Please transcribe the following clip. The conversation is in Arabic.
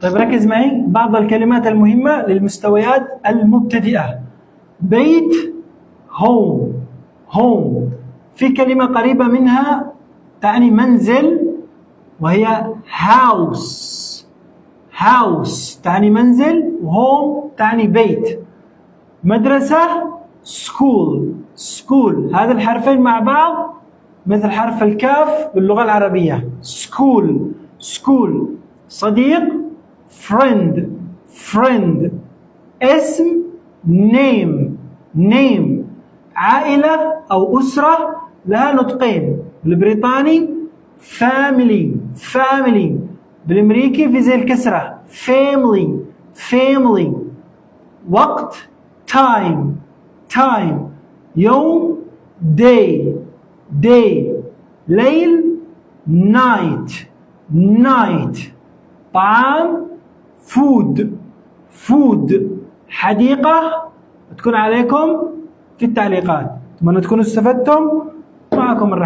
طيب ركز معي بعض الكلمات المهمة للمستويات المبتدئة. بيت home home، في كلمة قريبة منها تعني منزل وهي house house تعني منزل، وhome تعني بيت. مدرسة school school، هذا الحرفين مع بعض مثل حرف الكاف باللغة العربية school school. صديق friend friend. اسم name name. عائلة أو أسرة لها نطقين، بالبريطاني family family، بالأمريكي في زي الكسرة family family. وقت time time. يوم day day. ليل night night. طعام food food. حديقة تكون عليكم في التعليقات. أتمنى تكونوا استفدتم. معكم الرحمن.